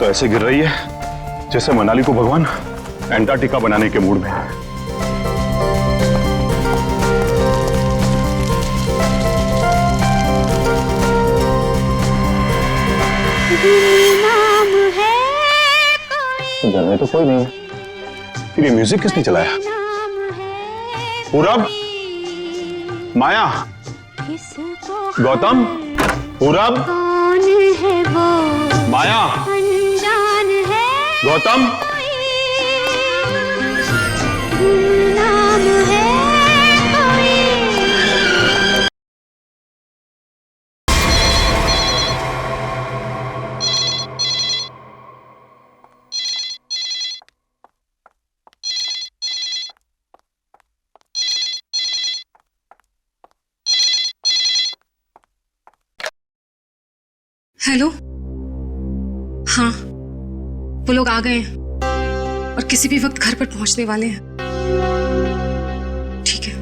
तो ऐसे गिर रही है जैसे मनाली को भगवान एंटार्क्टिका बनाने के मूड में है। घर में तो कोई नहीं है, फिर ये म्यूजिक किसने चलाया? पूरब, माया, गौतम, पूरब, कौन है वो माया, अनजान है, गौतम। नाम है कोई। हेलो। हाँ, वो लोग आ गए हैं और किसी भी वक्त घर पर पहुंचने वाले हैं। ठीक है।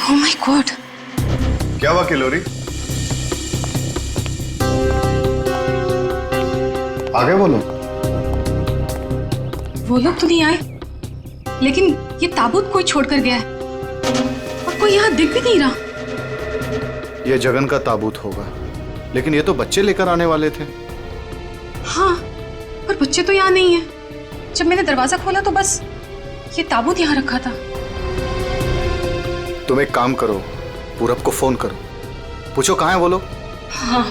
Oh my God. क्या हुआ किलोरी? आ गए वो लोग? वो लोग तो नहीं आए, लेकिन ये ताबूत कोई छोड़कर गया है और कोई यहाँ दिख भी नहीं रहा। ये जगन का ताबूत होगा, लेकिन ये तो बच्चे लेकर आने वाले थे। हाँ, पर बच्चे तो यहाँ नहीं है। जब मैंने दरवाजा खोला तो बस ये ताबूत यहाँ रखा था। तुम एक काम करो, पूरब को फोन करो, पूछो कहाँ है वो लोग। हाँ।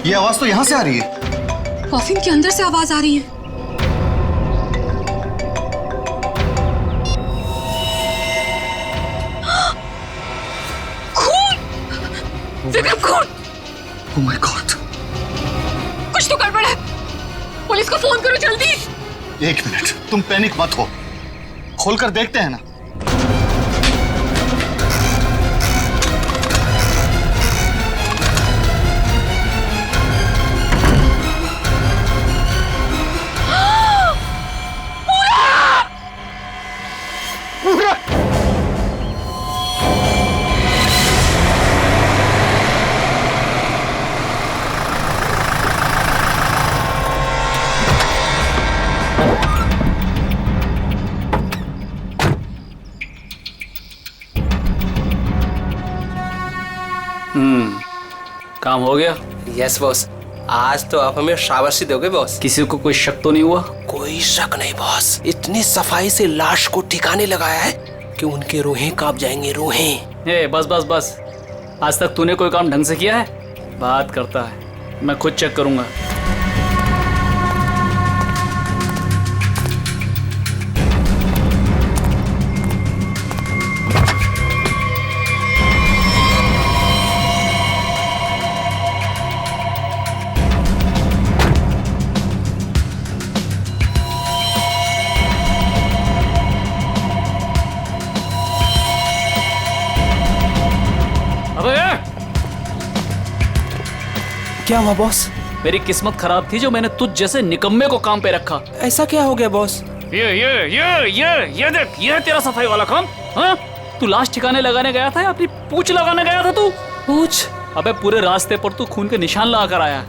ये आवाज तो यहाँ से आ रही है। कॉफिन के अंदर से आवाज आ रही है। खून! विक्रम, खून! Oh my God! कुछ तो गड़बड़ है। पुलिस को फोन करो जल्दी। एक मिनट, तुम पैनिक मत हो, खोलकर देखते हैं ना। काम हो गया। यस बॉस, आज तो आप हमें शाबाशी दोगे बॉस। किसी को कोई शक तो नहीं हुआ? कोई शक नहीं बॉस, इतनी सफाई से लाश को ठिकाने लगाया है कि उनके रूहें कांप जाएंगे, रूहें। ए, बस बस बस, आज तक तूने कोई काम ढंग से किया है? बात करता है, मैं खुद चेक करूंगा। क्या हुआ बॉस? मेरी किस्मत खराब थी जो मैंने तुझ जैसे निकम्मे को काम पे रखा। ऐसा क्या हो गया बॉस? ये देख, ये है तेरा सफाई वाला काम। हाँ, तू लाश ठिकाने लगाने गया था या अपनी पूंछ लगाने गया था? तू पूछ? अबे पूरे रास्ते पर तू खून के निशान लगा कर आया।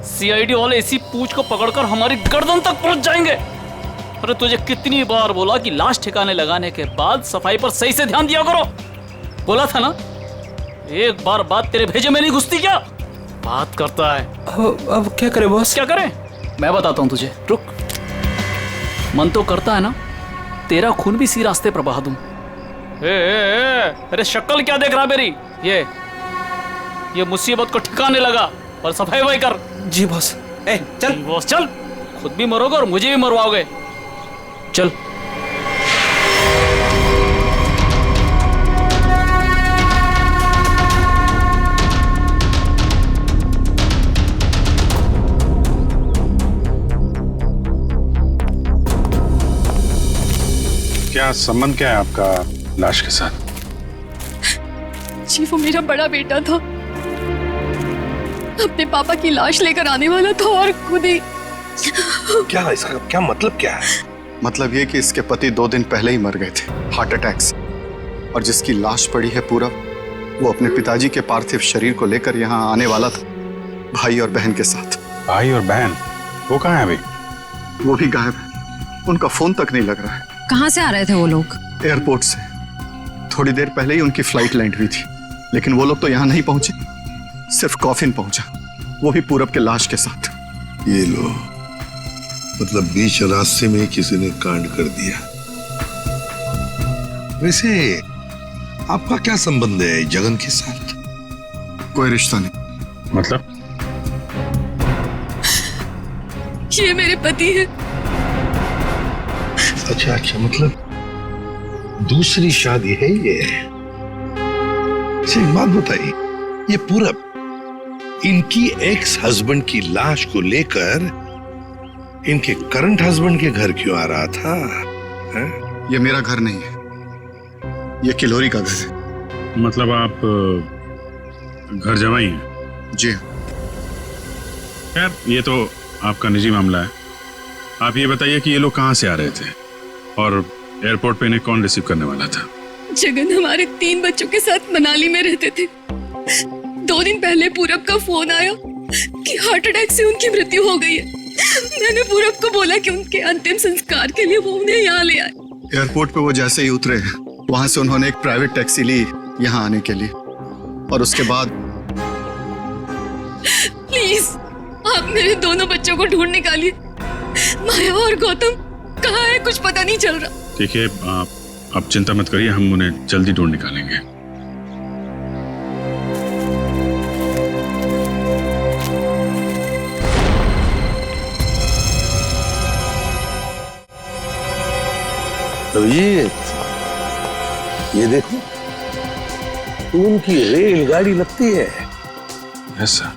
सीआईडी वाले इसी पूंछ को पकड़कर हमारी गर्दन तक पहुंच जाएंगे। अरे तुझे कितनी बार बोला कि लाश ठिकाने लगाने के बाद सफाई पर सही से ध्यान दिया करो। बोला था ना, एक बार बात तेरे भेजे में नहीं घुसती क्या? बात करता है। अब क्या करे बॉस? क्या करें? मैं बताता हूँ तुझे, रुक। मन तो करता है ना तेरा खून भी इसी रास्ते पर बहा दूं। अरे शक्ल क्या देख रहा मेरी? ये मुसीबत को ठिकाने लगा और सफाई वही कर। जी बॉस। ए चल बॉस, चल। खुद भी मरोगे और मुझे भी मरवाओगे। चल। क्या संबंध क्या है आपका लाश के साथ? जी वो मेरा बड़ा बेटा था, अपने पापा की लाश लेकर आने वाला था और खुद ही। क्या इसका क्या मतलब क्या है? मतलब ये कि इसके पति 2 दिन पहले ही मर गए थे हार्ट अटैक से, और जिसकी लाश पड़ी है पूरा, वो अपने पिताजी के पार्थिव शरीर को लेकर यहाँ आने वाला था, भाई और बहन के साथ। भाई और बहन वो कहाँ है अभी? वो भी गायब है, उनका फोन तक नहीं लग रहा है। कहाँ से आ रहे थे वो लोग? एयरपोर्ट से थोड़ी देर पहले ही उनकी फ्लाइट लैंड हुई थी, लेकिन वो लोग तो यहाँ नहीं पहुंचे, सिर्फ कॉफिन पहुंचा, वो भी पूरब के लाश के साथ। ये लो, मतलब बीच रास्ते में किसी ने कांड कर दिया। वैसे आपका क्या संबंध है जगन के साथ? कोई रिश्ता नहीं। मतलब? ये मेरे पति है। अच्छा अच्छा, मतलब दूसरी शादी है ये? अच्छा एक बात बताइए, ये पूरब इनकी एक्स हस्बैंड की लाश को लेकर इनके करंट हस्बैंड के घर क्यों आ रहा था? है? ये मेरा घर नहीं है, ये किलोरी का घर है। मतलब आप घर जमाई हैं? जी खैर ये तो आपका निजी मामला है। आप ये बताइए कि ये लोग कहाँ से आ रहे थे और एयरपोर्ट पे इन्हें कौन रिसीव करने वाला था? जगन हमारे 3 बच्चों के साथ मनाली में रहते थे। 2 दिन पहले पूरब का फोन आया कि हार्ट अटैक से उनकी मृत्यु हो गई है। मैंने पूरब को बोला कि उनके अंतिम संस्कार के लिए वो उन्हें यहाँ ले आए। एयरपोर्ट पे वो जैसे ही उतरे, वहां से उन्होंने एक प्राइवेट टैक्सी ली यहाँ आने के लिए, और उसके बाद प्लीज आप मेरे दोनों बच्चों को ढूंढ निकालिए। माया और गौतम कहाँ है, कुछ पता नहीं चल रहा। ठीक है, आप चिंता मत करिए, हम उन्हें जल्दी ढूंढ निकालेंगे। तो ये देखो, उनकी रेलगाड़ी लगती है। Yes sir.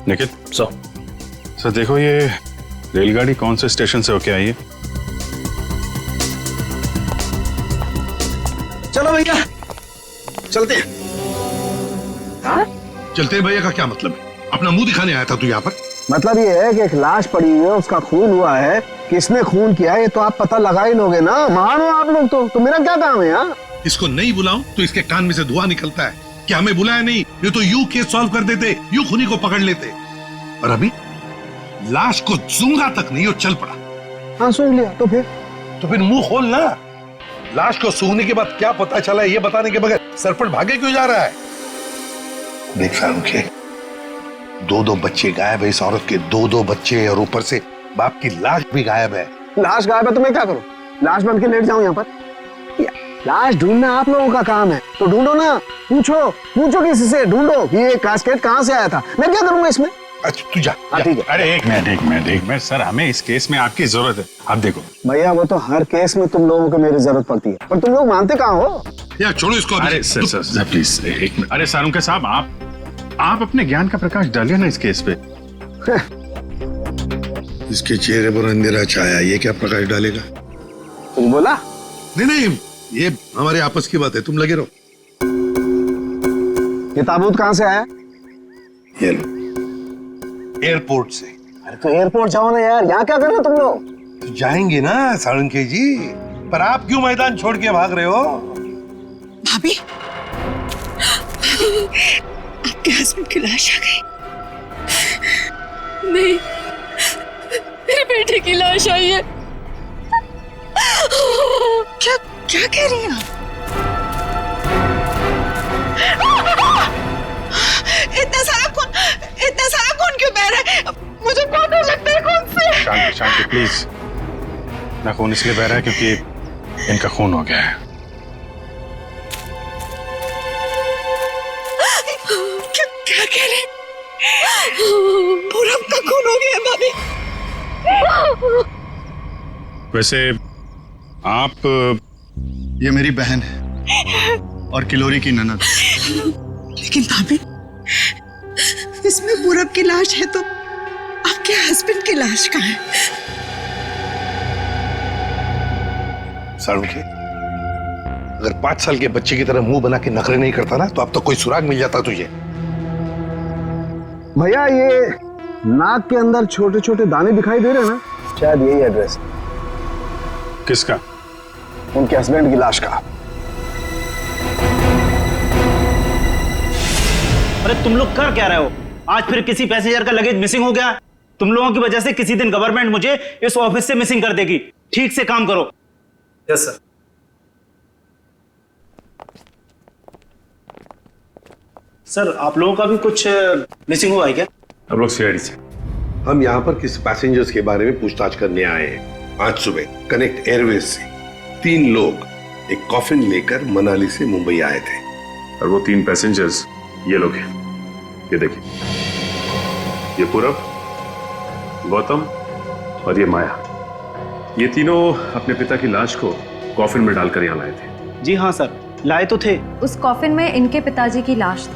निखिल सर देखो, ये रेलगाड़ी कौन से स्टेशन से होके आई है? चलो भैया चलते हैं। चलते हैं भैया का क्या मतलब है? अपना मुंह दिखाने आया था तू यहाँ पर? मतलब ये है कि एक लाश पड़ी हुई है, उसका खून हुआ है, किसने खून किया है ये तो आप पता लगा ही लोगे ना। महान हो आप लोग तो मेरा क्या काम है यार? इसको नहीं बुलाऊं तो इसके कान में से धुआं निकलता है कि हमें बुलाया नहीं, ये तो यूं केस सॉल्व कर देते, यूं खूनी को पकड़ लेते। और अभी लाश को सूंघा तक नहीं, वो चल पड़ा। हाँ सूंघ लिया तो फिर मुंह खोल ना। लाश को सूंघने के बाद क्या पता चला ये बताने के बगैर सरपट भागे क्यों जा रहा है? देख फारूक, 2 बच्चे गायब है, इस औरत के 2 बच्चे, और ऊपर से बाप की लाश भी गायब है। लाश गायब है तो मैं क्या करूं? लाश बन के लेट जाऊं यहाँ पर? लाश ढूंढना आप लोगों का काम है तो ढूंढो ना। पूछो किसी से, ढूंढो कि ये कास्केट कहाँ से आया था। मैं क्या करूंगा इसमें? अच्छा तू जा। ठीक है। अरे एक मिनट सर, हमें इस केस में आपकी जरूरत है। आप देखो भैया, वो तो हर केस में तुम लोगों को मेरी जरूरत पड़ती है, पर तुम लोग मानते कहाँ हो? यार छोड़ो इसको। अरे सर प्लीज एक मिनट। अरे सारुंके साहब, आप अपने ज्ञान का प्रकाश डालिए ना इस केस पे। इसके चेहरे पर अंधेरा छाया, ये क्या प्रकाश डालेगा? कुछ बोला? नहीं, ये हमारे आपस की बात है, तुम लगे रहो। ये ताबूत कहाँ से आया? ये लो, एयरपोर्ट से। अरे तो एयरपोर्ट जाओ ना यार, यहाँ क्या कर रहे हो तुम लोग? तो जाएंगे ना साळुंखे जी, पर आप क्यों मैदान छोड़ के भाग रहे हो? भाभी, आपके हस्बैंड की लाश आ गई। नहीं, मेरे बेटे की लाश आई है। क्या कह रही हैं आप? इतना सारा खून क्यों बह रहा है? मुझे बहुत डर लगता है खून से। शांति प्लीज। ना खून इसलिए बह रहा है क्योंकि इनका खून हो गया है। क्या कह रहे? पूरब का खून हो गया भाभी। वैसे आप ये मेरी बहन है और किलोरी की ननद। लेकिन भाभी, इसमें पूरब की लाश है तो आपके हस्बैंड की लाश कहाँ है? साळुंखे, अगर 5 साल के बच्चे की तरह मुंह बना के नखरे नहीं करता ना तो अब तो कोई सुराग मिल जाता तुझे। भैया ये नाक के अंदर छोटे छोटे दाने दिखाई दे रहे हैं ना, शायद यही एड्रेस किसका? उनके हस्बैंड की लाश का। अरे तुम लोग कर क्या रहे हो? आज फिर किसी पैसेंजर का लगेज मिसिंग हो गया। तुम लोगों की वजह से किसी दिन गवर्नमेंट मुझे इस ऑफिस से मिसिंग कर देगी। ठीक से काम करो। Yes sir. सर आप लोगों का भी कुछ मिसिंग हुआ है क्या? हम लोग सीआईडी से। हम यहाँ पर किसी पैसेंजर्स के बारे में पूछताछ करने आए हैं। आज सुबह कनेक्ट एयरवेज से 3 लोग एक कॉफिन लेकर मनाली से मुंबई आए थे। और वो 3 पैसेंजर्स ये लोग हैं। ये देखिए, ये पूरब, गौतम और ये माया। ये तीनों अपने पिता की लाश को कॉफिन में डालकर यहाँ लाए थे। जी हाँ सर, लाए तो थे। उस कॉफिन में इनके पिताजी की लाश थी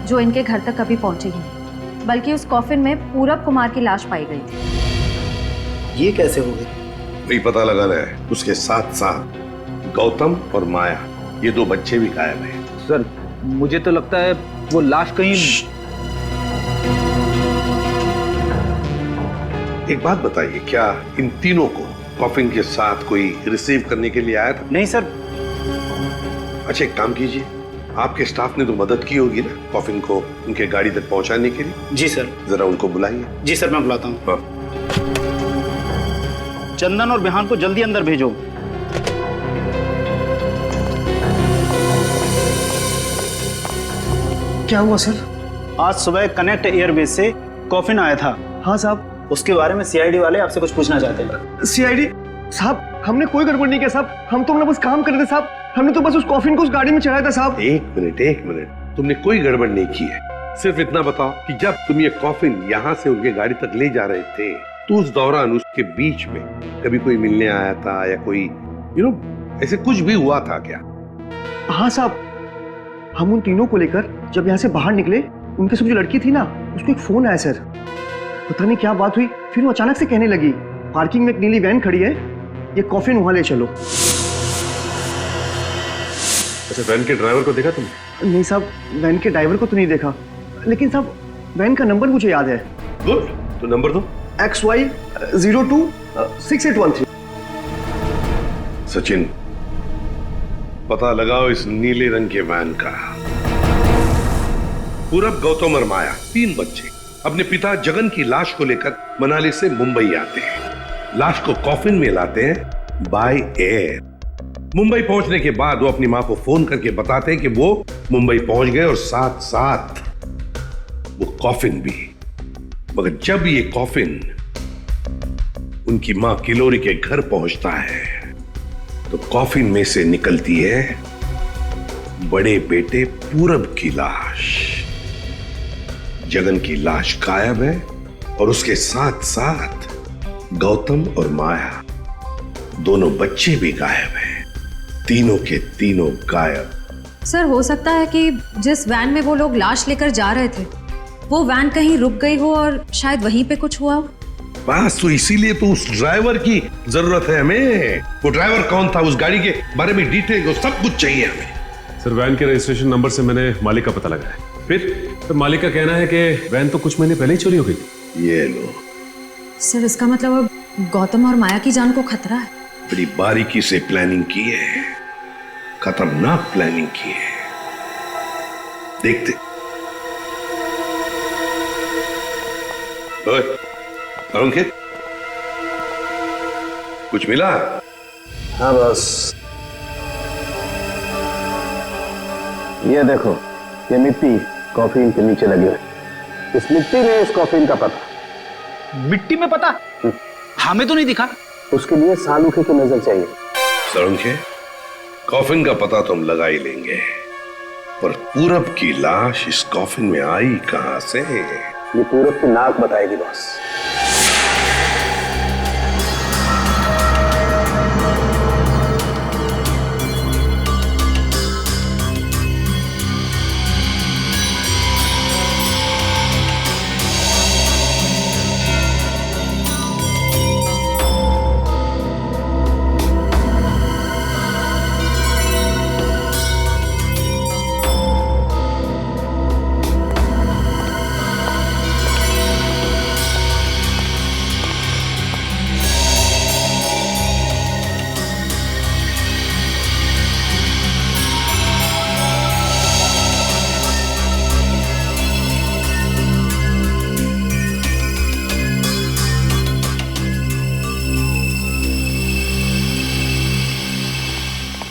जो इनके घर तक कभी पहुंची ही नहीं, बल्कि उस कॉफिन में पूरब कुमार की लाश पाई गई थी। ये कैसे हो गई? वही पता लगाना है। उसके साथ साथ गौतम और माया, ये 2 बच्चे भी गायब हैं। सर मुझे तो लगता है वो लाश कहीं। एक बात बताइए, क्या इन तीनों को कॉफिन के साथ कोई रिसीव करने के लिए आया था? नहीं सर। अच्छा एक काम कीजिए, आपके स्टाफ ने तो मदद की होगी ना कॉफिन को उनके गाड़ी तक पहुंचाने के लिए। जी सर। जरा उनको बुलाइए। जी सर, मैं बुलाता हूँ। हाँ। चंदन और बिहान को जल्दी अंदर भेजो। क्या हुआ सर? आज सुबह कनेक्ट एयरवेज से कॉफिन आया था। हाँ साहब। उसके बारे में सीआईडी वाले आपसे कुछ पूछना चाहते हैं। सीआईडी साहब, हमने कोई गड़बड़ नहीं किया साहब। हम तो बस काम कर रहे थे साहब। हमने तो बस उस कॉफिन को उस गाड़ी में चढ़ाया था साहब। एक मिनट, तुमने कोई गड़बड़ नहीं की है। सिर्फ इतना बताओ कि जब तुम ये कॉफिन यहाँ से उनके गाड़ी तक ले जा रहे थे तो उस दौरान उसके बीच में कभी कोई मिलने आया था या कोई ऐसे कुछ भी हुआ था क्या? हाँ साहब, हम उन तीनों को लेकर जब यहाँ से बाहर निकले, उनके साथ जो लड़की थी ना, उसको एक फोन आया सर। पता नहीं क्या बात हुई, फिर वो अचानक से कहने लगी पार्किंग में एक नीली वैन खड़ी है, ये कॉफिन वहां ले चलो। अच्छा, वैन के ड्राइवर को देखा तुमने? नहीं साहब, वैन के ड्राइवर को तो नहीं देखा, लेकिन साहब वैन का नंबर मुझे याद है। गुड, तो नंबर दो। XY026813। सचिन, पता लगाओ इस नीले रंग के वैन का। पूरब, गौतम और माया 3 बच्चे अपने पिता जगन की लाश को लेकर मनाली से मुंबई आते हैं। लाश को कॉफिन में लाते हैं बाय एयर। मुंबई पहुंचने के बाद वो अपनी मां को फोन करके बताते हैं कि वो मुंबई पहुंच गए और साथ साथ वो कॉफिन भी। मगर जब ये कॉफिन उनकी मां किलोरी के घर पहुंचता है तो कॉफिन में से निकलती है बड़े बेटे पूरब की लाश। जगन की लाश गायब है और उसके साथ साथ गौतम और माया, दोनों बच्चे भी गायब हैं। तीनों के तीनों गायब। सर, हो सकता है कि जिस वैन में वो लोग लाश लेकर जा रहे थे वो वैन कहीं रुक गई हो और शायद वहीं पे कुछ हुआ हो। बस तो इसीलिए तो उस ड्राइवर की जरूरत है हमें। वो ड्राइवर कौन था, उस गाड़ी के बारे में डिटेल, सब कुछ चाहिए हमें। सर, वैन के रजिस्ट्रेशन नंबर से मैंने मालिक का पता लगाया। फिर मालिक का कहना है कि वैन तो कुछ महीने पहले ही चोरी हो गई थी। ये लो सर, इसका मतलब अब गौतम और माया की जान को खतरा है। बड़ी बारीकी से प्लानिंग की है, खतरनाक प्लानिंग की है। देखते। अंकित, कुछ मिला? हाँ बस, ये देखो, ये मिट्टी कॉफिन के नीचे लगी हुई। इस मिट्टी में इस कॉफिन का पता। मिट्टी में पता? हमें तो नहीं दिखा। उसके लिए सालूखे की नजर चाहिए। सरुखे, कॉफिन का पता तो हम लगा ही लेंगे, पर पूरब की लाश इस कॉफिन में आई कहां से? ये पूरब की नाक बताएगी बॉस।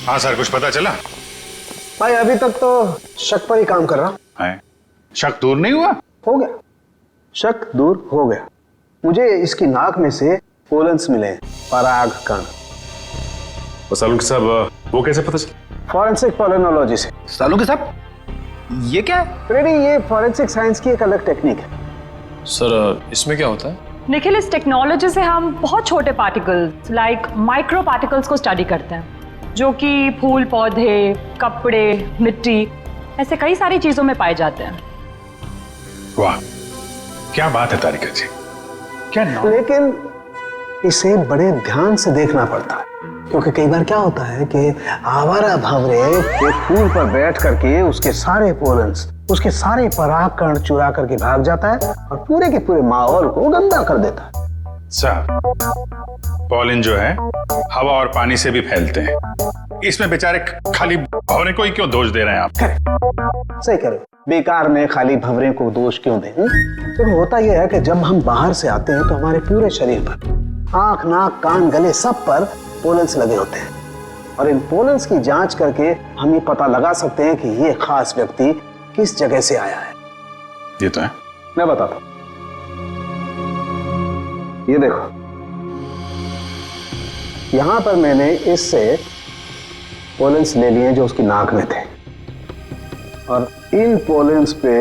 हाँ सर, कुछ पता चला? भाई अभी तक तो शक पर ही काम कर रहा है। शक दूर नहीं हुआ? हो गया, शक दूर हो गया। मुझे इसकी नाक में से पोलन्स मिले, पराग कण। और सालुंके साहब वो कैसे पता चला? फॉरेंसिक पोलिनोलॉजी से। सालुंके साहब, ये क्या है? फ्रेडी, ये फॉरेंसिक साइंस की एक अलग टेक्निक है। सर इसमें क्या होता है? निखिल, इस टेक्नोलॉजी से हम बहुत छोटे पार्टिकल्स लाइक माइक्रो पार्टिकल्स को स्टडी करते हैं, जो कि फूल, पौधे, कपड़े, मिट्टी, ऐसे कई सारी चीजों में पाए जाते हैं। वाह, क्या बात है तारिका जी, क्या नाम। लेकिन इसे बड़े ध्यान से देखना पड़ता है, क्योंकि कई बार क्या होता है कि आवारा भंवरे एक फूल पर बैठ करके उसके सारे पोलन्स, उसके सारे पराग कण चुरा करके भाग जाता है और पूरे के पूरे माहौल को गंदा कर देता है। सर, पॉलिन जो है हवा और पानी से भी फैलते हैं, इसमें बेचारे खाली भंवरे को ही क्यों दोष दे रहे हैं आप? सही कह रहे हो, बेकार में खाली भंवरे को दोष क्यों दें? तो होता यह है कि जब हम बाहर से आते हैं तो हमारे पूरे शरीर पर, आंख, नाक, कान, गले, सब पर पोलन्स लगे होते हैं, और इन पोलन्स की जांच करके हम ये पता लगा सकते हैं कि ये खास व्यक्ति किस जगह से आया है। ये तो है। मैं बताता हूं, ये देखो, यहां पर मैंने इससे पोलन्स ले लिए जो उसकी नाक में थे, और इन पोलन्स पे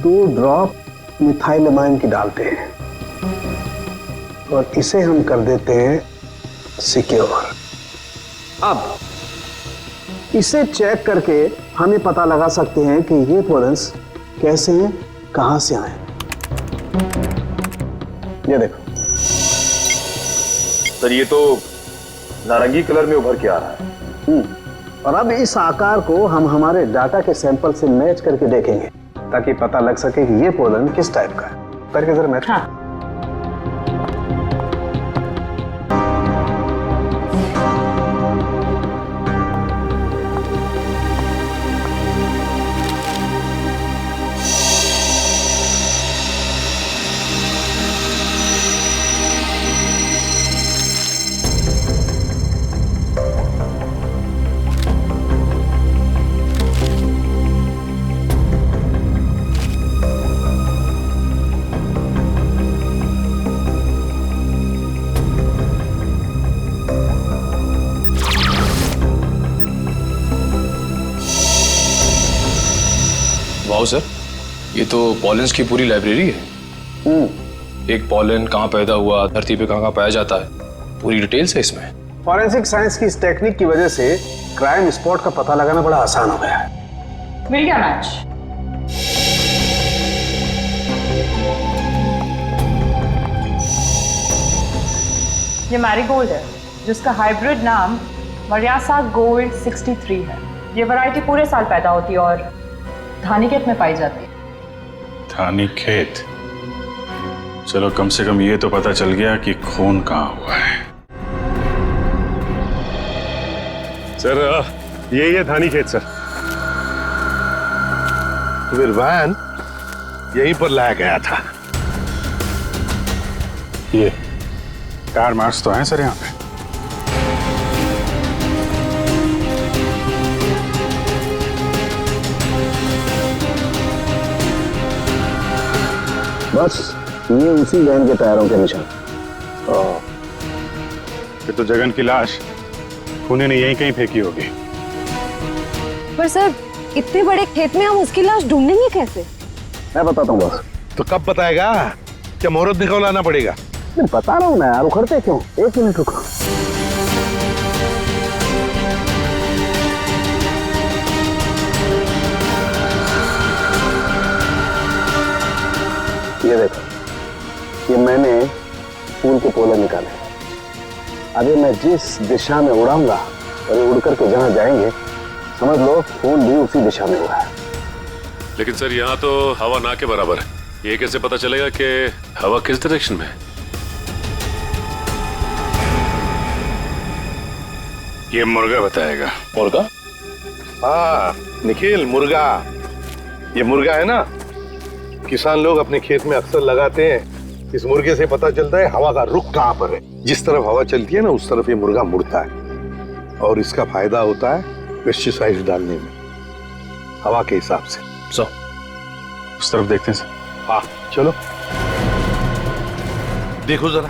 2 ड्रॉप मिथाइलमाइन की डालते हैं और इसे हम कर देते हैं सिक्योर। अब इसे चेक करके हम ये पता लगा सकते हैं कि ये पोलन्स कैसे हैं, कहां से आए। ये देखो सर, ये तो नारंगी कलर में उभर के आ रहा है। और अब इस आकार को हम हमारे डाटा के सैंपल से मैच करके देखेंगे, ताकि पता लग सके कि ये पोलन किस टाइप का है। करके जरा मैच। हाँ। वाओ सर, ये तो पॉलेंस की पूरी लाइब्रेरी है। एक पॉलन कहाँ पैदा हुआ, धरती पे कहाँ पाया जाता है, पूरी डिटेल्स है इसमें। फॉरेंसिक साइंस की इस टेक्निक की वजह से क्राइम स्पॉट का पता लगाना बड़ा आसान हो गया है। मिल गया मैच। ये मैरीगोल्ड है, जिसका हाइब्रिड नाम मरियासा गोल्ड 63 है। ये वैरायटी पूरे साल पैदा होती है और धानीखेत में पाई जाती है। धानीखेत? चलो, कम से कम ये तो पता चल गया कि खून कहाँ हुआ है। सर, यही है धानीखेत सर। तो फिर वैन यहीं पर लाया गया था। ये टायर मार्क्स तो हैं सर यहाँ पे। बस ये उसी वैन के टायरों के निशान। फिर तो जगन की लाश खूनी ने यहीं कहीं फेंकी होगी। पर सर, इतने बड़े खेत में हम उसकी लाश ढूंढेंगे कैसे? मैं बताता हूँ बस। तो कब बताएगा? क्या मुहूर्त निकलवाना पड़ेगा? मैं बता रहा हूँ ना यार, उखड़ते क्यों? 1 मिनट रुको। ये देखो, ये मैंने फूल के पोले निकाले। अभी मैं जिस दिशा में उड़ाऊंगा और ये उड़ करके जहां जाएंगे, समझ लो फूल भी उसी दिशा में उड़ा है। लेकिन सर, यहाँ तो हवा ना के बराबर है। ये कैसे पता चलेगा कि हवा किस डायरेक्शन में है? ये मुर्गा बताएगा। मुर्गा? हाँ निखिल, मुर्गा। ये मुर्गा है ना, किसान लोग अपने खेत में अक्सर लगाते हैं। इस मुर्गे से पता चलता है हवा का रुख कहाँ पर है। जिस तरफ हवा चलती है ना, उस तरफ ये मुर्गा मुड़ता है। और इसका फायदा होता है पेस्टिसाइड्स डालने में, हवा के हिसाब से। सर उस तरफ देखते हैं सर। हाँ चलो देखो जरा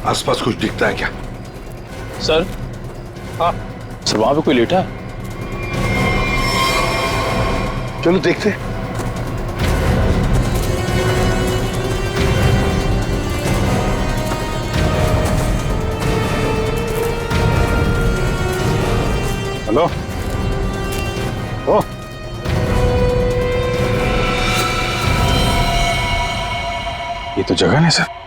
आसपास कुछ दिखता है क्या। सर। हाँ सर वहां पे कोई लेटा है। चलो देखते। हेलो। ओ ये तो जगह नहीं सर।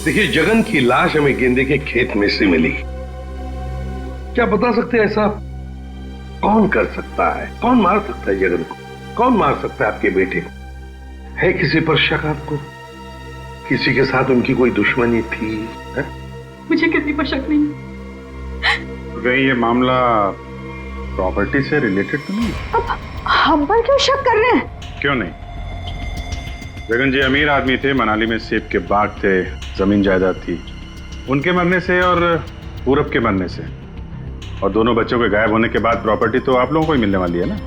देखिए जगन की लाश हमें गेंदे के खेत में से मिली। क्या बता सकते हैं ऐसा कौन कर सकता है, कौन मार सकता है जगन को, कौन मार सकता है आपके बेटे को? है किसी पर शक आपको? किसी के साथ उनकी कोई दुश्मनी थी है? मुझे किसी पर शक नहीं। कहीं ये मामला प्रॉपर्टी से रिलेटेड तो नहीं? अब हम पर क्यों शक कर रहे हैं? क्यों नहीं? जगन जी अमीर आदमी थे, मनाली में सेब के बाग थे, जमीन जायदाद थी। उनके मरने से और पूरब के मरने से और दोनों बच्चों के गायब होने के बाद प्रॉपर्टी तो आप लोगों को ही मिलने वाली है ना।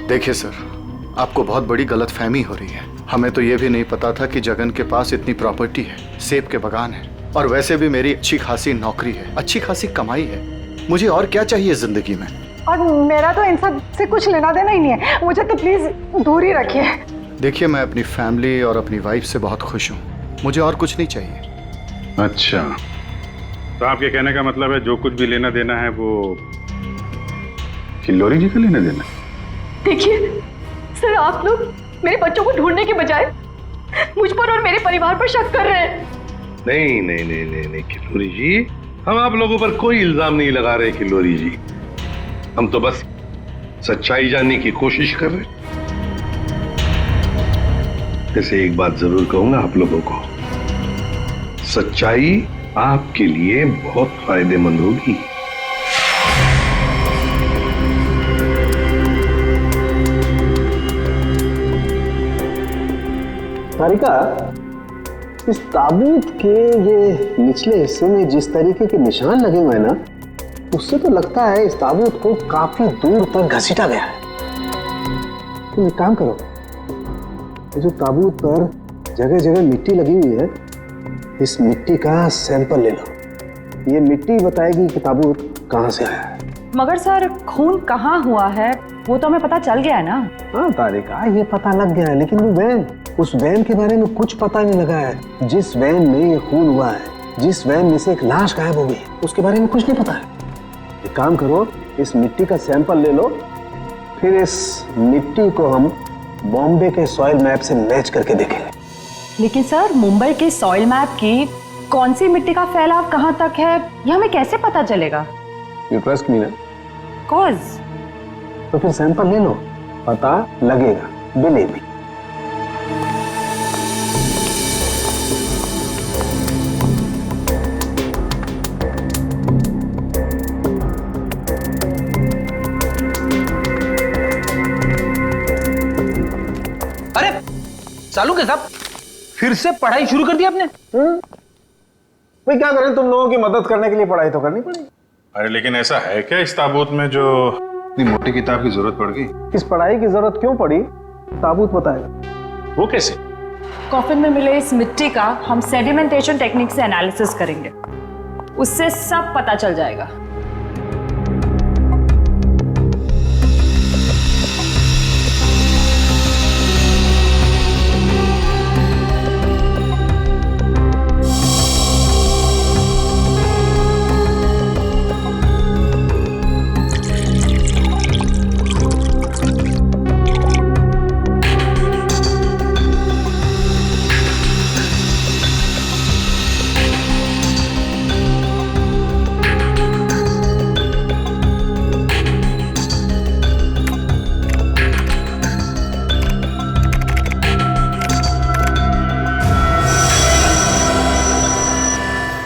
देखिए सर, आपको बहुत बड़ी गलतफहमी हो रही है। हमें तो ये भी नहीं पता था कि जगन के पास इतनी प्रॉपर्टी है, सेब के बागान है, और वैसे भी मेरी अच्छी खासी नौकरी है, अच्छी खासी कमाई है। मुझे और क्या चाहिए जिंदगी में? और मेरा तो इन सब से कुछ लेना देना ही नहीं है, मुझे तो प्लीज दूर ही रखिए। देखिए मैं अपनी फैमिली और अपनी वाइफ से बहुत खुश हूँ, मुझे और कुछ नहीं चाहिए। अच्छा, तो आपके कहने का मतलब है जो कुछ भी लेना देना है वो किल्लोरी जी का लेना देना? देखिए सर, आप लोग मेरे बच्चों को ढूंढने के बजाय मुझ पर और मेरे परिवार पर शक कर रहे हैं। नहीं नहीं नहीं नहीं नहीं किल्लोरी जी, हम आप लोगों पर कोई इल्जाम नहीं लगा रहे किल्लोरी जी। हम तो बस सच्चाई जानने की कोशिश कर रहे। जैसे एक बात जरूर कहूंगा आप लोगों को, सच्चाई आपके लिए बहुत फायदेमंद होगी। तारिका, इस ताबूत के ये निचले हिस्से में जिस तरीके के निशान लगे हुए हैं ना, उससे तो लगता है इस ताबूत को काफी दूर तक घसीटा गया है। तुम एक काम करो, ये जो ताबूत पर जगह जगह मिट्टी लगी हुई है, इस मिट्टी का सैंपल ले लो। ये मिट्टी बताएगी कि ताबूत कहाँ से आया है। मगर सर, खून कहाँ हुआ है वो तो हमें पता चल गया है ना। हाँ तारिका, ये पता लग गया है, लेकिन वो वैन, उस वैन के बारे में कुछ पता नहीं लगा है। जिस वैन में ये खून हुआ है, जिस वैन में से एक लाश गायब हो गई, उसके बारे में कुछ नहीं पता है। एक काम करो, इस मिट्टी का सैंपल ले लो, फिर इस मिट्टी को हम बॉम्बे के सॉइल मैप से मैच करके देखेंगे। लेकिन सर, मुंबई के सॉइल मैप की कौन सी मिट्टी का फैलाव कहाँ तक है, ये हमें कैसे पता चलेगा? यू ट्रस्ट मी ना? कॉज तो फिर सैंपल ले लो, पता लगेगा, बिलीव मी। अरे चालू के साहब, फिर से पढ़ाई शुरू कर दी आपने? भाई क्या करें, तुम लोगों की मदद करने के लिए पढ़ाई तो करनी पड़ेगी। अरे लेकिन ऐसा है क्या इस ताबूत में जो इतनी मोटी किताब की जरूरत पड़ गई? इस पढ़ाई की जरूरत क्यों पड़ी, ताबूत बताएगा। वो कैसे? कॉफिन में मिले इस मिट्टी का हम सेडिमेंटेशन टेक्निक से एनालिसिस करेंगे, उससे सब पता चल जाएगा।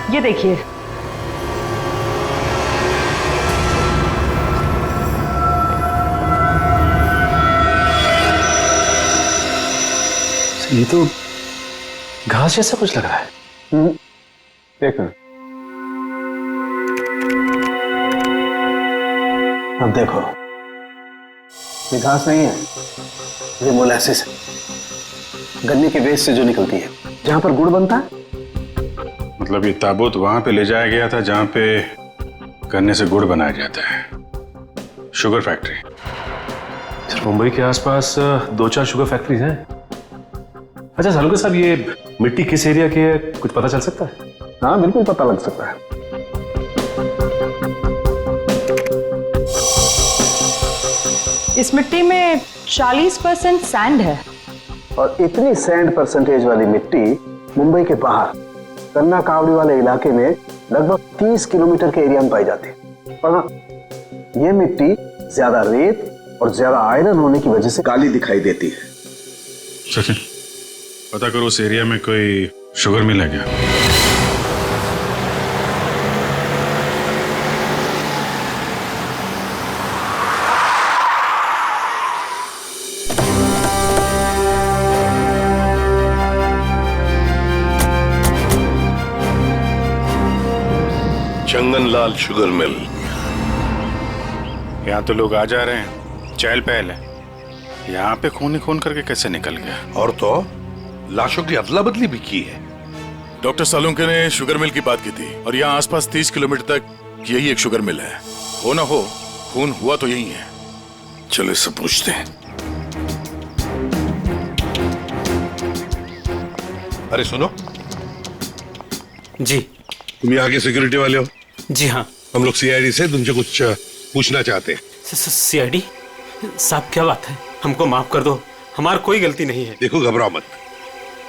ये देखिए, ये तो घास जैसा कुछ लग रहा है। देखो अब देखो, ये घास नहीं है, ये मोलासिस है, गन्ने के वेस्ट से जो निकलती है, जहां पर गुड़ बनता है। मतलब ये ताबूत वहां पे ले जाया गया था जहां पे गन्ने से गुड़ बनाया जाता है, शुगर फैक्ट्री। सर मुंबई के आसपास 2-4 शुगर फैक्ट्रीज हैं। अच्छा सालुंके साहब, ये मिट्टी किस एरिया की है, कुछ पता चल सकता है? हाँ बिल्कुल पता लग सकता है। इस मिट्टी में 40% सैंड है। और इतनी सैंड परसेंटेज वाली मिट्टी मुंबई के बाहर कन्ना कावड़ी वाले इलाके में लगभग 30 किलोमीटर के एरिया में पाई जाती है। और हाँ, ये मिट्टी ज्यादा रेत और ज्यादा आयरन होने की वजह से काली दिखाई देती है। सचिन, पता करो उस एरिया में कोई शुगर मिल है क्या? चंगनलाल शुगर मिल। यहाँ तो लोग आ जा रहे हैं, चहल पहल है। यहाँ पे खून ही खून करके कैसे निकल गया? और तो लाशों की अदला बदली भी की है। डॉक्टर सालुंके ने शुगर मिल की बात की थी और यहाँ आसपास 30 किलोमीटर तक यही एक शुगर मिल है। हो ना हो, खून हुआ तो यही है। चलो इससे पूछते हैं। अरे सुनो जी। तुम यहाँ के सिक्योरिटी वाले हो? जी हाँ। हम लोग सीआईडी से तुमसे कुछ पूछना चाहते हैं। सीआईडी साहब, क्या बात है? हमको माफ कर दो, हमारी कोई गलती नहीं है। देखो घबराओ मत,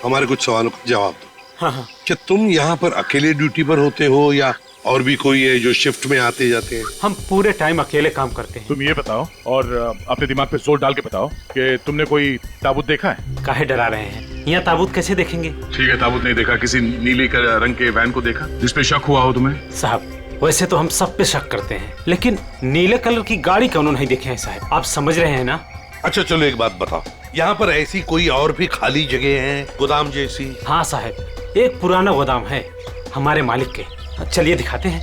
हमारे कुछ सवालों का जवाब दो। हाँ हाँ। क्या तुम यहाँ पर अकेले ड्यूटी पर होते हो या और भी कोई है जो शिफ्ट में आते जाते हैं? हम पूरे टाइम अकेले काम करते हैं। तुम ये बताओ और अपने दिमाग पे जोर डाल के बताओ कि तुमने कोई ताबूत देखा है? काहे डरा रहे हैं? यहाँ ताबूत कैसे देखेंगे? ठीक है, ताबूत नहीं देखा, किसी नीले रंग के वैन को देखा जिसपे शक हुआ हो तुम्हें? साहब वैसे तो हम सब पे शक करते हैं, लेकिन नीले कलर की गाड़ी क्यों नहीं देखे हैं साहब? आप समझ रहे हैं ना? अच्छा चलो एक बात बताओ, यहाँ पर ऐसी कोई और भी खाली जगह है, गोदाम जैसी? हाँ साहब, एक पुराना गोदाम है हमारे मालिक के। चलिए दिखाते हैं।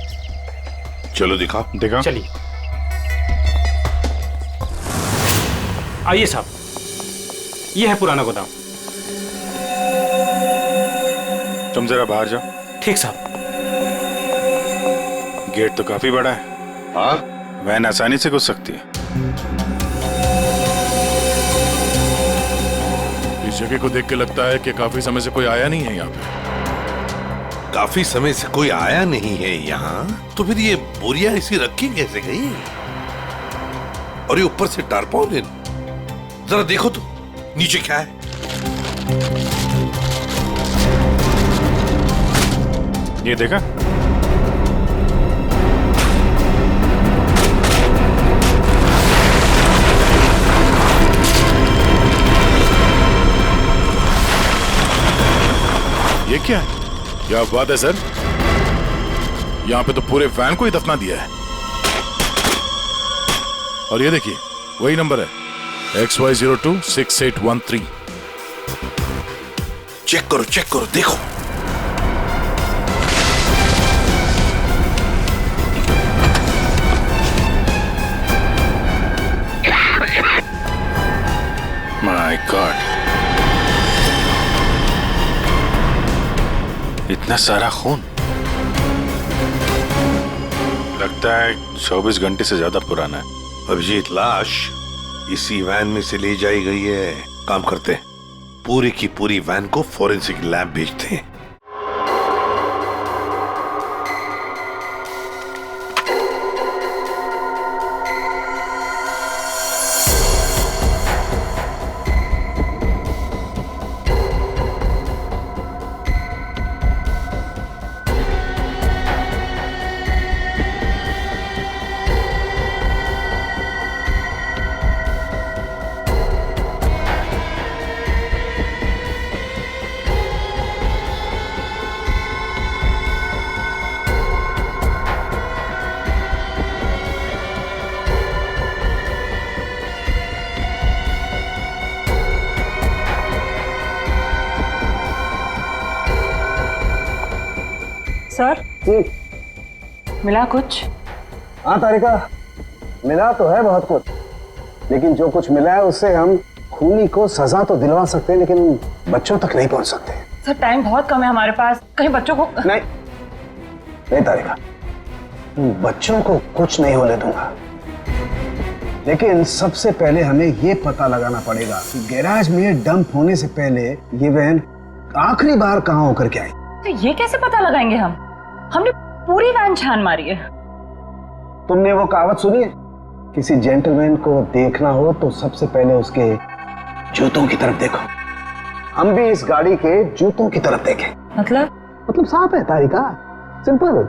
चलो दिखाओ। दिखाओ। चलिए आइए साहब, ये है पुराना गोदाम। तुम जरा बाहर जाओ। ठीक साहब। गेट तो काफी बड़ा है। हाँ, वैन आसानी से घुस सकती है। इस जगह को देख के लगता है कि काफी समय से कोई आया नहीं है यहाँ पे। काफी समय से कोई आया नहीं है यहाँ, तो फिर ये बोरियां ऐसी रखी कैसे गई? और ये ऊपर से टारपॉलिन, जरा देखो तो नीचे क्या है। ये देखा? ये क्या है? क्या बात है सर, यहाँ पे तो पूरे वैन को ही दफना दिया है। और ये देखिए वही नंबर है XY026813। चेक करो देखो। माय गॉड, इतना सारा खून। लगता है 24 घंटे से ज्यादा पुराना है। अभिजीत, लाश इसी वैन में से ले जाई गई है। काम करते हैं, पूरी की पूरी वैन को फॉरेंसिक लैब भेजते हैं। सर मिला कुछ? हाँ तारिका, मिला तो है बहुत कुछ, लेकिन जो कुछ मिला है उससे हम खूनी को सजा तो दिलवा सकते हैं, लेकिन बच्चों तक नहीं पहुंच सकते। सर टाइम बहुत कम है हमारे पास, कहीं बच्चों को नहीं तारिका, बच्चों को कुछ नहीं होने दूंगा, लेकिन सबसे पहले हमें ये पता लगाना पड़ेगा कि गैराज में डंप होने से पहले ये वैन आखिरी बार कहाँ होकर के आई। तो ये कैसे पता लगाएंगे हम? हमने पूरी वैन छान मारी है। तुमने वो कहावत सुनी है, किसी जेंटलमैन को देखना हो तो सबसे पहले उसके जूतों की तरफ देखो। हम भी इस गाड़ी के जूतों की तरफ देखें। मतलब साफ है तारिका, सिंपल।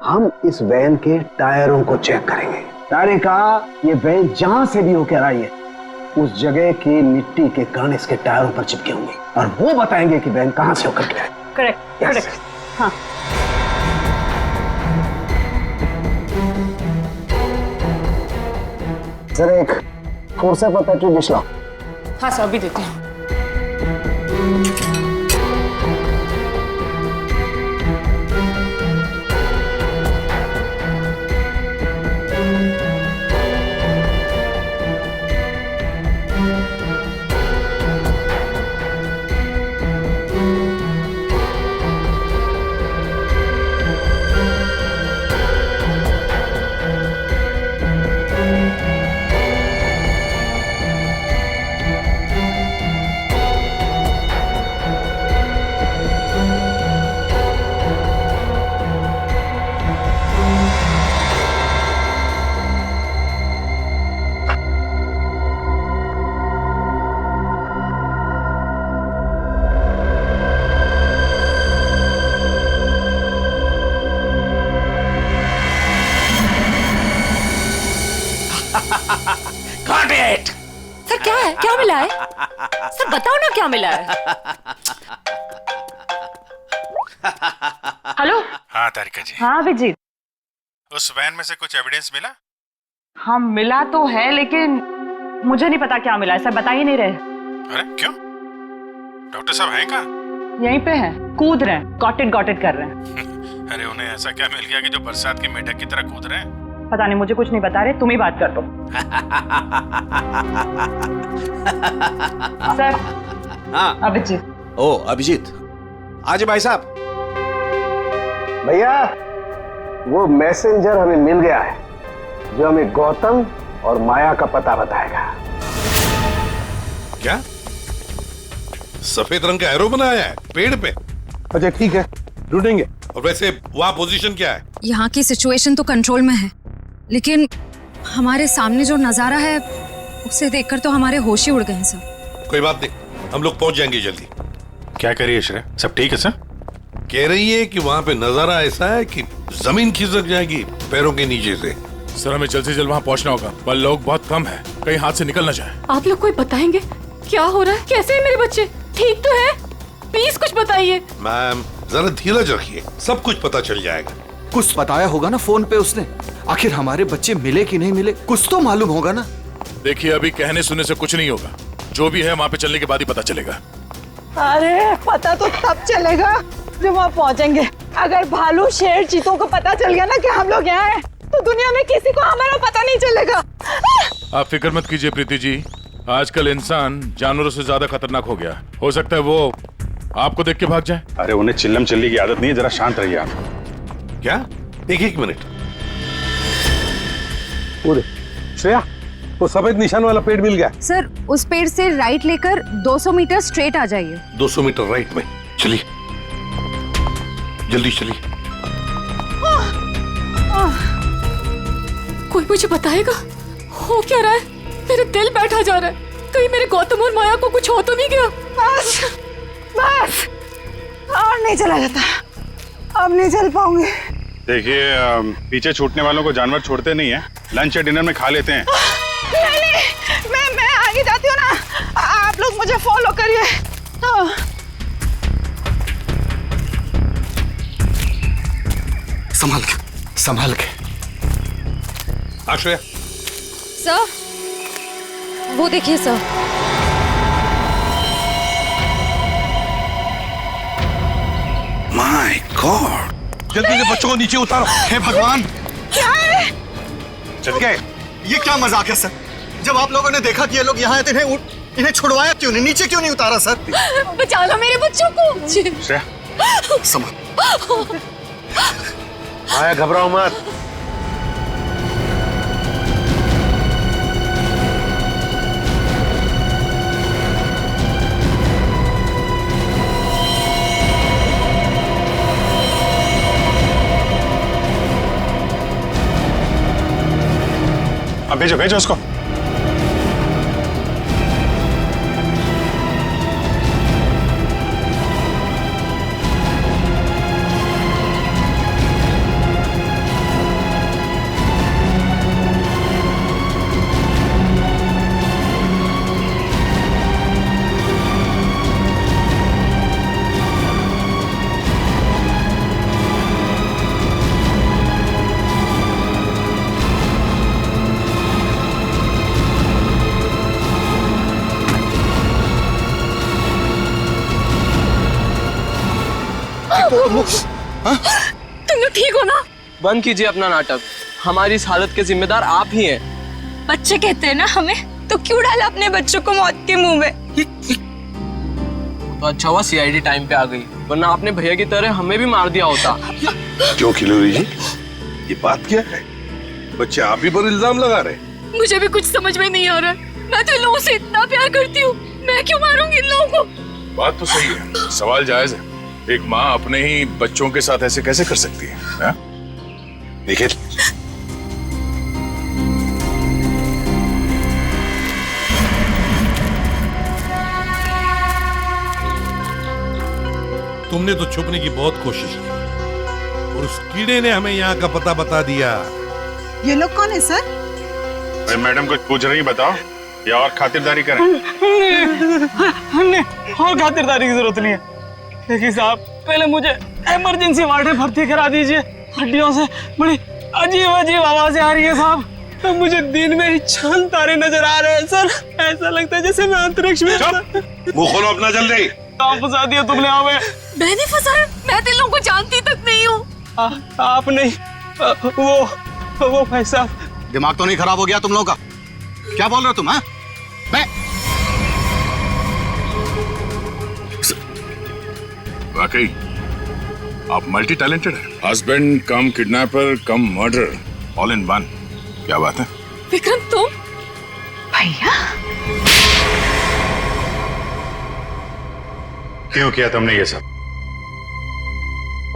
हम इस वैन के टायरों को चेक करेंगे। तारिका, ये वैन जहां से भी होकर आई है उस जगह की मिट्टी के कण इसके टायरों पर चिपके होंगे और वो बताएंगे कि वैन कहां से होकर के आई। Correct correct. हाँ सर एक फोर्सा पर पेट्रोल डिश लाओ। हाँ सर अभी देती हूँ। सर क्या है, क्या मिला है? सर बताओ ना क्या मिला है। हेलो। हाँ तारिका जी। हाँ अभिजीत। उस वैन में से कुछ एविडेंस मिला? हाँ मिला तो है, लेकिन मुझे नहीं पता क्या मिला है। सर बता ही नहीं रहे। अरे क्यों? डॉक्टर साहब हैं कहाँ? यहीं पे हैं, कूद रहे हैं, गॉटेड कर रहे हैं। अरे उन्हें ऐसा क्या मिल गया कि जो बरसात के मेढक की तरह कूद रहे हैं? पता नहीं, मुझे कुछ नहीं बता रहे, तुम ही बात कर दो। सर। हाँ अभिजीत। ओ अभिजीत, आज भाई साहब। भैया वो मैसेंजर हमें मिल गया है जो हमें गौतम और माया का पता बताएगा। क्या सफेद रंग का एरो बनाया है पेड़ पे? अच्छा ठीक है, ढूंढेंगे। और वैसे वहां पोजीशन क्या है? यहाँ की सिचुएशन तो कंट्रोल में है, लेकिन हमारे सामने जो नजारा है उसे देखकर तो हमारे होश ही उड़ गए हैं सर। कोई बात नहीं, हम लोग पहुंच जाएंगे जल्दी। क्या करिए श्रेया, सब ठीक है सर? कह रही है कि वहां पे नजारा ऐसा है कि जमीन खिसक जाएगी पैरों के नीचे से। सर हमें जल्द से जल्द वहां पहुंचना होगा, पर लोग बहुत कम है, कहीं हाथ से निकल ना जाए। आप लोग कोई बताएंगे क्या हो रहा है? कैसे है मेरे बच्चे? ठीक तो है? प्लीज कुछ बताइए। मैम जरा धीरज रखिए, सब कुछ पता चल जाएगा। कुछ बताया होगा ना फोन पे उसने। आखिर हमारे बच्चे मिले कि नहीं मिले, कुछ तो मालूम होगा ना। देखिए अभी कहने सुनने से कुछ नहीं होगा, जो भी है वहाँ पे चलने के बाद ही पता चलेगा। अरे पता तो तब चलेगा जब वहाँ पहुँचेंगे। अगर भालू शेर चीतों को पता चल गया ना कि हम लोग यहाँ हैं, तो दुनिया में किसी को हमारा पता नहीं चलेगा। आप फिक्र मत कीजिए प्रीति जी, आजकल इंसान जानवरों से ज्यादा खतरनाक हो गया। हो सकता है वो आपको देख के भाग जाए। अरे उन्हें चिल्लम चिल्ली की आदत नहीं है, जरा शांत रहिए आप। क्या? एक मिनट। श्रेया, वो सफेद निशान वाला पेड़ मिल गया। सर उस पेड़ से राइट लेकर 200 मीटर स्ट्रेट आ जाइए। 200 मीटर राइट में। चलिए जल्दी चलिए। कोई मुझे बताएगा हो क्या रहा है? मेरे दिल बैठा जा रहा है, कहीं मेरे गौतम और माया को कुछ हो तो नहीं गया? बस और नहीं चला जाता, अब नहीं चल पाऊंगी। देखिए पीछे छूटने वालों को जानवर छोड़ते नहीं है, लंच या डिनर में खा लेते हैं। नहीं, मैं आगे जाती हूँ ना, आप लोग मुझे फॉलो करिए। संभाल के। आश्रया। सर वो देखिए सर। माय गॉड, जल्दी से बच्चों को नीचे उतारो। हे भगवान, क्या है? चल गए। ये क्या मजाक है सर? जब आप लोगों ने देखा कि ये लोग यहाँ आए थे, इन्हें छुड़वाया क्यों नहीं, नीचे क्यों नहीं उतारा सर? बचा लो मेरे बच्चों को। श्रेया, समझ। आया, घबराओ मत। अब भेजो भेजो उसको। तुम लोग ठीक हो ना? बंद कीजिए अपना नाटक। हमारी इस हालत के जिम्मेदार आप ही हैं। बच्चे कहते हैं ना हमें, तो क्यों डाला अपने बच्चों को मौत के मुंह में? तो अच्छा हुआ सीआईडी टाइम पे आ गई, वरना आपने भैया की तरह हमें भी मार दिया होता। क्यों खिलोरी जी, ये बात क्या है? बच्चे आप ही पर इल्जाम लगा रहे। मुझे भी कुछ समझ में नहीं आ रहा। मैं तो इन लोगों से इतना प्यार करती हूँ, मैं क्यों मारूंगी इन लोगों को? बात तो सही है, सवाल जायज है। एक माँ अपने ही बच्चों के साथ ऐसे कैसे कर सकती है? देखिए, तुमने तो छुपने की बहुत कोशिश की और उस कीड़े ने हमें यहाँ का पता बता दिया। ये लोग कौन है सर? भाई मैडम कुछ पूछ रही, बताओ या और खातिरदारी करें? हमने और खातिरदारी की जरूरत नहीं है, लेकिन साहब पहले मुझे इमरजेंसी वार्ड में भर्ती करा दीजिए। हड्डियों से बड़ी अजीब अजीब आवाजें आ रही है साहब। तो मुझे दिन में ही चांद तारे नजर आ रहे हैं सर। ऐसा लगता है जैसे मैं अंतरिक्ष में। मुंह खोलो अपना जल्दी। फंसा दिया तुमने हमें। मैंने फंसाया? मैं तो इन लोगों को जानती तक नहीं हूँ। आप नहीं, वो भाई साहब। दिमाग तो नहीं खराब हो गया तुम लोगों का? क्या बोल रहे हो तुम? मैं वाकई आप मल्टी टैलेंटेड हैं। Husband come kidnapper come murder, all in one. क्या बात है विक्रम? तुम भैया क्यों किया तुमने ये सब?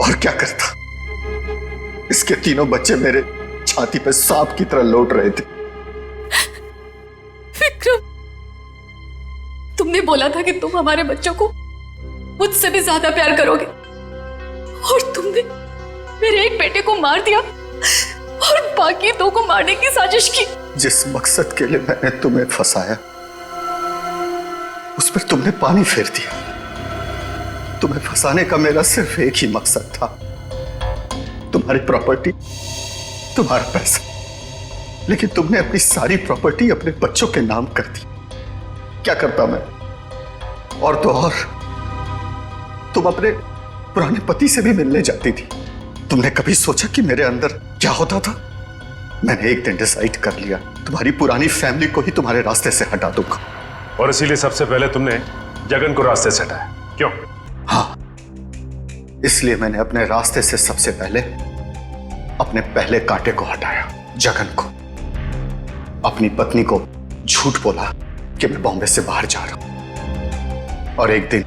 और क्या करता? इसके तीनों बच्चे मेरे छाती पे सांप की तरह लौट रहे थे। विक्रम, तुमने बोला था कि तुम हमारे बच्चों को मुझसे भी ज्यादा प्यार करोगे, और तुमने मेरे एक बेटे को मार दिया और बाकी दो को मारने की साजिश की। जिस मकसद के लिए मैंने तुम्हें फंसाया, उस पर तुमने पानी फेर दिया। तुम्हें फंसाने का मेरा सिर्फ एक ही मकसद था, तुम्हारी प्रॉपर्टी, तुम्हारा पैसा। लेकिन तुमने अपनी सारी प्रॉपर्टी अपने बच्चों के नाम कर दी। क्या करता मैं? और तो और तुम अपने पुराने पति से भी मिलने जाती थी। तुमने कभी सोचा कि मेरे अंदर क्या होता था? मैंने एक दिन डिसाइड कर लिया, तुम्हारी पुरानी फैमिली को ही तुम्हारे रास्ते से हटा दूंगा। और इसीलिए सबसे पहले तुमने जगन को रास्ते से हटाया, क्यों? हाँ, इसलिए मैंने अपने रास्ते से सबसे पहले अपने पहले कांटे को हटाया, जगन को। अपनी पत्नी को झूठ बोला कि मैं बॉम्बे से बाहर जा रहा हूं, और एक दिन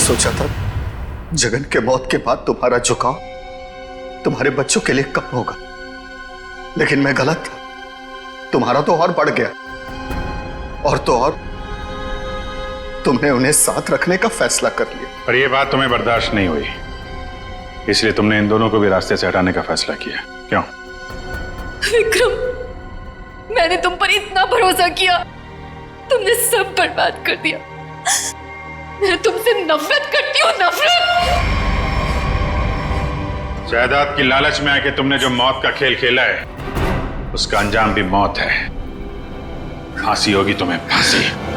सोचा था जगन के मौत के बाद तुम्हारा झुकाव तुम्हारे बच्चों के लिए कब होगा, लेकिन मैं गलत था। तुम्हारा तो और बढ़ गया, और तो और तुमने उन्हें साथ रखने का फैसला कर लिया। पर यह बात तुम्हें बर्दाश्त नहीं हुई, इसलिए तुमने इन दोनों को भी रास्ते से हटाने का फैसला किया, क्यों? विक्रम, मैंने तुम पर इतना भरोसा किया, तुमने सब बर्बाद कर दिया। मैं तुमसे नफरत करती हूँ, नफरत। जायदाद की लालच में आके तुमने जो मौत का खेल खेला है, उसका अंजाम भी मौत है। फांसी होगी तुम्हें, फांसी।